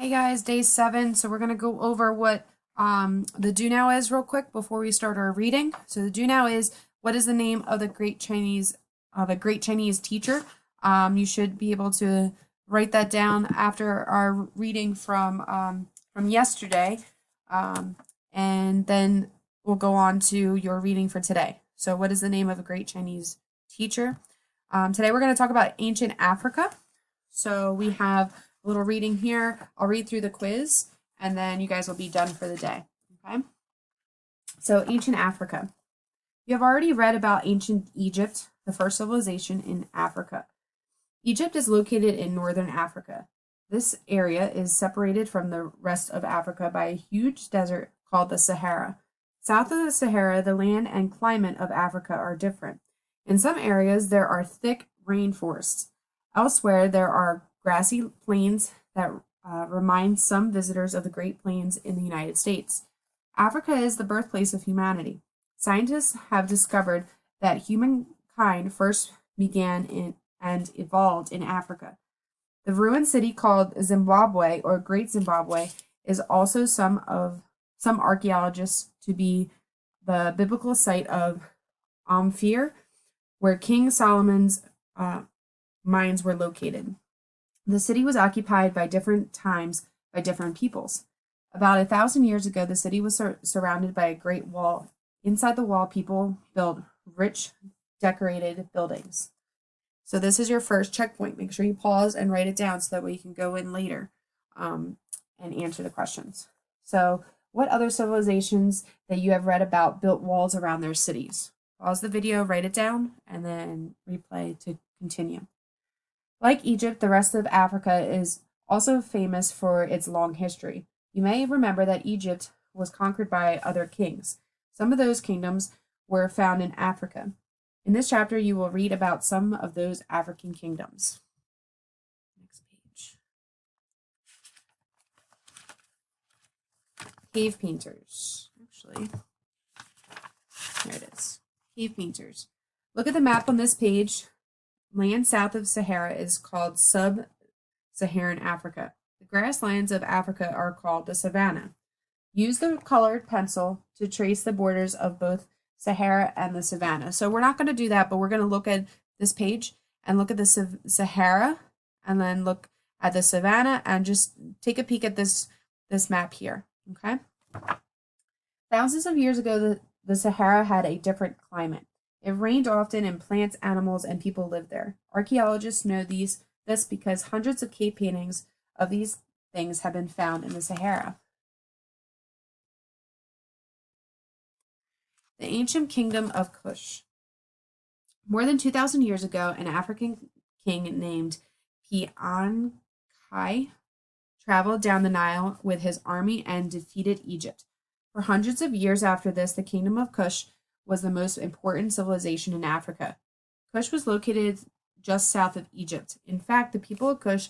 Hey guys, day 7. So we're going to go over what the do now is real quick before we start our reading. So the do now is, what is the name of the great Chinese teacher? You should be able to write that down after our reading from yesterday, and then we'll go on to your reading for today. So what is the name of a great Chinese teacher? Today we're going to talk about ancient Africa. So we have a little reading here. I'll read through the quiz and then you guys will be done for the day. Okay. So ancient Africa. You have already read about ancient Egypt, the first civilization in Africa. Egypt is located in northern Africa. This area is separated from the rest of Africa by a huge desert called the Sahara. South of the Sahara, the land and climate of Africa are different. In some areas, there are thick rainforests. Elsewhere, there are grassy plains that remind some visitors of the Great Plains in the United States. Africa is the birthplace of humanity. Scientists have discovered that humankind first began in and evolved in Africa. The ruined city called Zimbabwe or Great Zimbabwe is also some archaeologists to be the biblical site of Ophir, where King Solomon's mines were located. The city was occupied by different times by different peoples. About 1,000 years ago, the city was surrounded by a great wall. Inside the wall, people built rich, decorated buildings. So this is your first checkpoint. Make sure you pause and write it down so that way you can go in later and answer the questions. So what other civilizations that you have read about built walls around their cities? Pause the video, write it down, and then replay to continue. Like Egypt, the rest of Africa is also famous for its long history. You may remember that Egypt was conquered by other kings. Some of those kingdoms were found in Africa. In this chapter, you will read about some of those African kingdoms. Next page. Cave painters. Actually, here it is. Cave painters. Look at the map on this page. Land south of Sahara is called sub-Saharan Africa. The grasslands of Africa are called the savanna. Use the colored pencil to trace the borders of both Sahara and the savanna. So we're not going to do that, but we're going to look at this page and look at the Sahara and then look at the savanna and just take a peek at this map here. Okay. Thousands of years ago, the Sahara had a different climate. It rained often and plants, animals, and people lived there. Archaeologists know this because hundreds of cave paintings of these things have been found in the Sahara. The ancient kingdom of Kush. More than 2,000 years ago, an African king named Piankai traveled down the Nile with his army and defeated Egypt. For hundreds of years after this, the kingdom of Kush was the most important civilization in Africa. Kush was located just south of Egypt. In fact, the people of Kush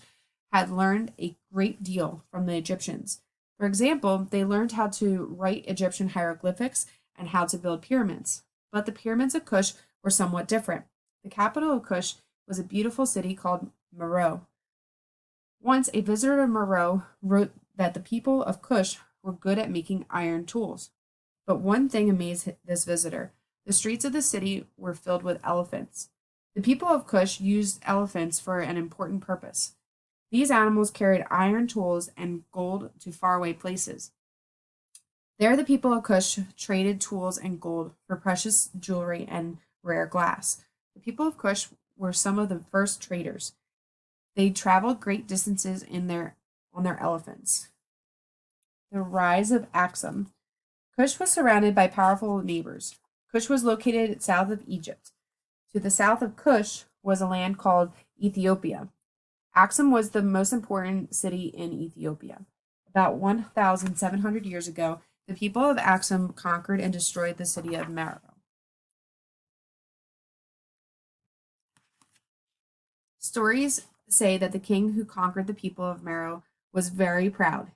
had learned a great deal from the Egyptians. For example, they learned how to write Egyptian hieroglyphics and how to build pyramids. But the pyramids of Kush were somewhat different. The capital of Kush was a beautiful city called Meroe. Once, a visitor to Meroe wrote that the people of Kush were good at making iron tools. But one thing amazed this visitor. The streets of the city were filled with elephants. The people of Kush used elephants for an important purpose. These animals carried iron tools and gold to faraway places. There, the people of Kush traded tools and gold for precious jewelry and rare glass. The people of Kush were some of the first traders. They traveled great distances on their elephants. The rise of Axum. Kush was surrounded by powerful neighbors. Kush was located south of Egypt. To the south of Kush was a land called Ethiopia. Axum was the most important city in Ethiopia. About 1,700 years ago, the people of Axum conquered and destroyed the city of Meroe. Stories say that the king who conquered the people of Meroe was very proud.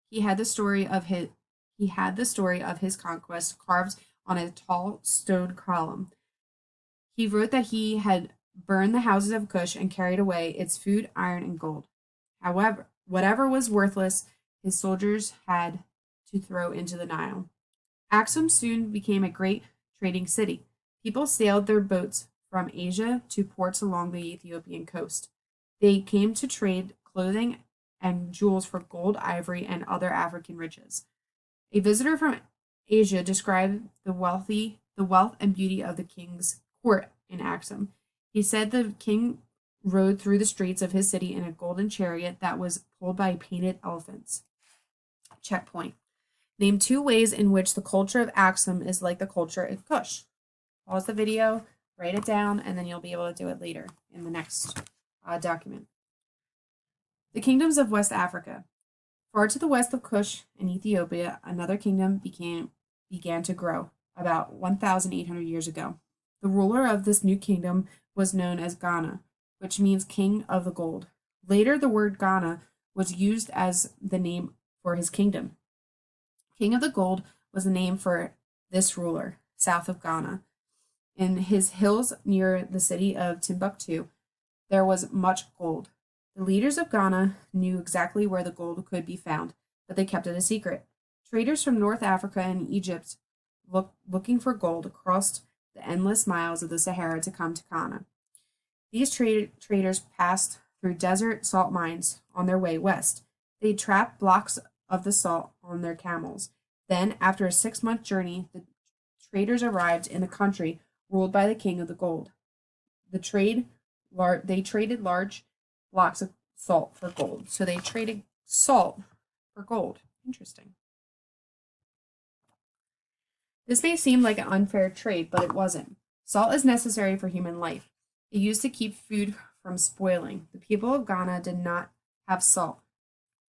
He had the story of his conquest carved on a tall stone column. He wrote that he had burned the houses of Kush and carried away its food, iron, and gold. However, Whatever was worthless, his soldiers had to throw into the Nile. Axum soon became a great trading city. People sailed their boats from Asia to ports along the Ethiopian coast. They came to trade clothing and jewels for gold, ivory, and other African riches. A visitor from Asia described the wealth and beauty of the king's court in Axum. He said the king rode through the streets of his city in a golden chariot that was pulled by painted elephants. Checkpoint. Name 2 ways in which the culture of Axum is like the culture of Kush. Pause the video, write it down, and then you'll be able to do it later in the next document. The kingdoms of West Africa. Far to the west of Kush and Ethiopia, another kingdom began to grow about 1,800 years ago. The ruler of this new kingdom was known as Ghana, which means king of the gold. Later, the word Ghana was used as the name for his kingdom. King of the Gold was the name for this ruler, south of Ghana. In his hills near the city of Timbuktu, there was much gold. The leaders of Ghana knew exactly where the gold could be found, but they kept it a secret. Traders from North Africa and Egypt looking for gold crossed the endless miles of the Sahara to come to Ghana. These traders passed through desert salt mines on their way west. They trapped blocks of the salt on their camels. Then, after a 6-month journey, the traders arrived in the country ruled by the king of the gold. They traded large blocks of salt for gold. So they traded salt for gold. Interesting. This may seem like an unfair trade, but it wasn't. Salt is necessary for human life. It used to keep food from spoiling. The people of Ghana did not have salt,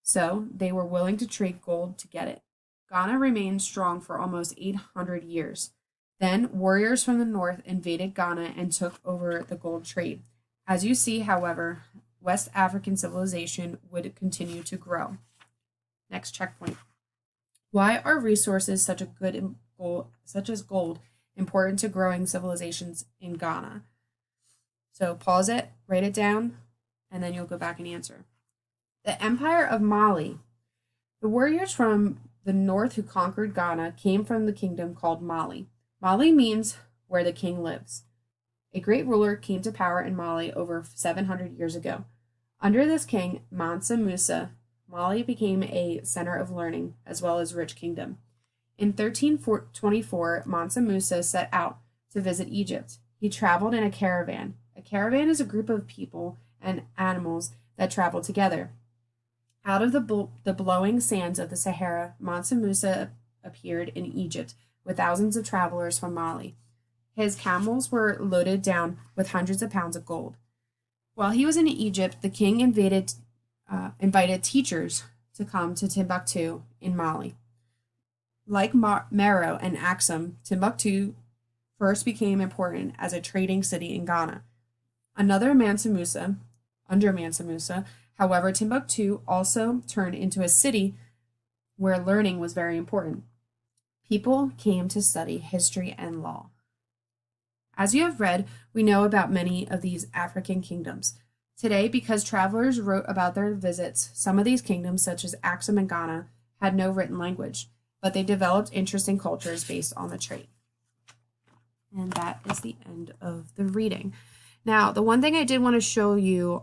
so they were willing to trade gold to get it. Ghana remained strong for almost 800 years. Then warriors from the north invaded Ghana and took over the gold trade. As you see, however, West African civilization would continue to grow. Next checkpoint. Why are resources such as gold important to growing civilizations in Ghana? So pause it, write it down, and then you'll go back and answer. The Empire of Mali. The warriors from the north who conquered Ghana came from the kingdom called Mali. Mali means where the king lives. A great ruler came to power in Mali over 700 years ago. Under this king, Mansa Musa, Mali became a center of learning as well as rich kingdom. In 1324, Mansa Musa set out to visit Egypt. He traveled in a caravan. A caravan is a group of people and animals that travel together. Out of the blowing sands of the Sahara, Mansa Musa appeared in Egypt with thousands of travelers from Mali. His camels were loaded down with hundreds of pounds of gold. While he was in Egypt, the king invited teachers to come to Timbuktu in Mali. Like Meroe and Axum, Timbuktu first became important as a trading city in Ghana. Under Mansa Musa, however, Timbuktu also turned into a city where learning was very important. People came to study history and law. As you have read, we know about many of these African kingdoms. Today, because travelers wrote about their visits, some of these kingdoms, such as Axum and Ghana, had no written language, but they developed interesting cultures based on the trade. And that is the end of the reading. Now, the one thing I did want to show you,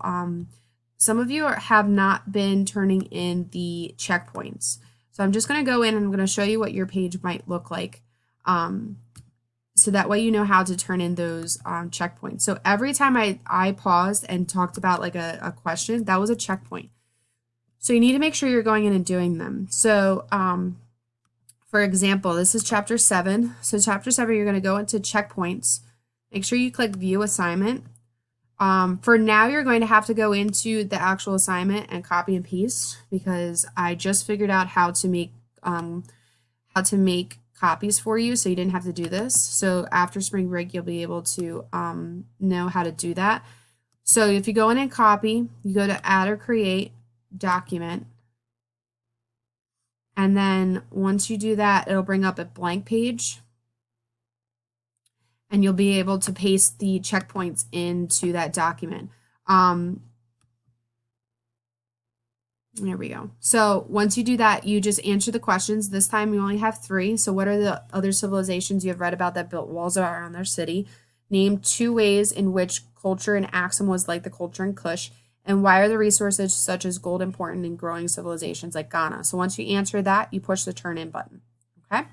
some of you have not been turning in the checkpoints. So I'm just going to go in and I'm going to show you what your page might look like. So that way you know how to turn in those checkpoints. So every time I paused and talked about like a question, that was a checkpoint. So you need to make sure you're going in and doing them. So for example, this is chapter 7. So chapter 7, you're going to go into checkpoints. Make sure you click view assignment. For now, you're going to have to go into the actual assignment and copy and paste because I just figured out how to make copies for you so you didn't have to do this. So after spring break, you'll be able to know how to do that. So if you go in and copy, you go to add or create document. And then once you do that, it'll bring up a blank page. And you'll be able to paste the checkpoints into that document. There we go. So once you do that, you just answer the questions. This time you only have 3. So what are the other civilizations you have read about that built walls around their city? Name 2 ways in which culture in Axum was like the culture in Kush. And why are the resources such as gold important in growing civilizations like Ghana? So once you answer that, you push the turn in button. Okay.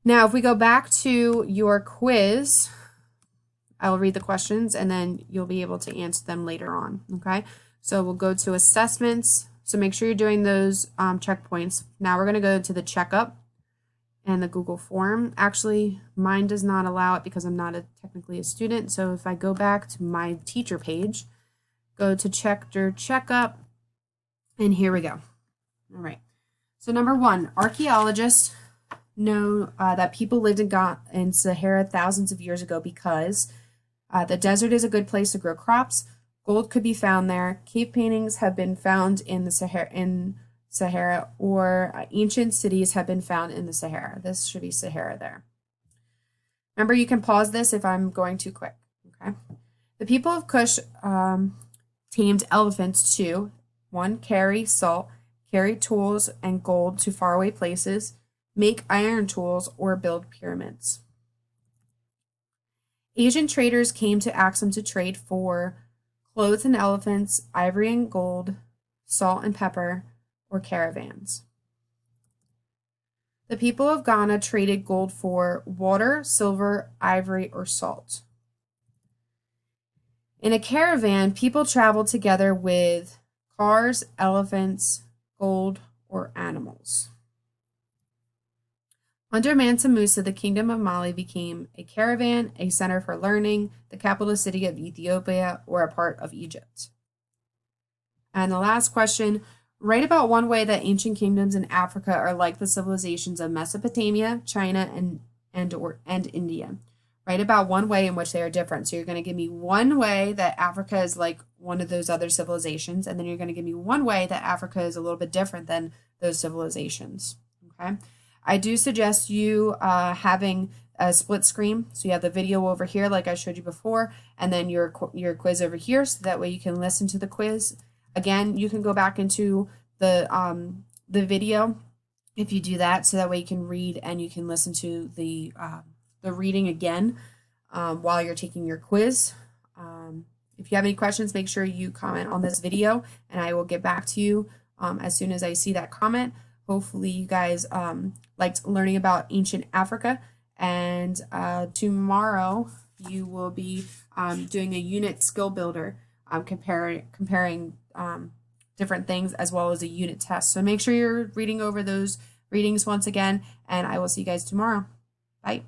Now, if we go back to your quiz, I'll read the questions and then you'll be able to answer them later on. Okay. So we'll go to assessments. So make sure you're doing those checkpoints. Now we're going to go to the checkup and the Google form. Actually, mine does not allow it because I'm not technically a student. So if I go back to my teacher page, go to Checker Checkup, and here we go. All right. So number 1, archaeologists know that people lived in Sahara thousands of years ago because the desert is a good place to grow crops. Gold could be found there. Cave paintings have been found in the Sahara, or ancient cities have been found in the Sahara. This should be Sahara there. Remember, you can pause this if I'm going too quick. Okay. The people of Kush tamed elephants to 1, carry salt, carry tools and gold to faraway places, make iron tools, or build pyramids. Asian traders came to Axum to trade for clothes and elephants, ivory and gold, salt and pepper, or caravans. The people of Ghana traded gold for water, silver, ivory, or salt. In a caravan, people traveled together with cars, elephants, gold, or animals. Under Mansa Musa, the kingdom of Mali became a caravan, a center for learning, the capital city of Ethiopia, or a part of Egypt. And the last question, write about one way that ancient kingdoms in Africa are like the civilizations of Mesopotamia, China, and India. Write about one way in which they are different. So you're going to give me one way that Africa is like one of those other civilizations, and then you're going to give me one way that Africa is a little bit different than those civilizations. Okay. I do suggest you having a split screen. So you have the video over here, like I showed you before, and then your quiz over here, so that way you can listen to the quiz. Again, you can go back into the video if you do that, so that way you can read and you can listen to the reading again while you're taking your quiz. If you have any questions, make sure you comment on this video, and I will get back to you as soon as I see that comment. Hopefully you guys liked learning about ancient Africa, and tomorrow you will be doing a unit skill builder, comparing different things, as well as a unit test. So make sure you're reading over those readings once again, and I will see you guys tomorrow. Bye.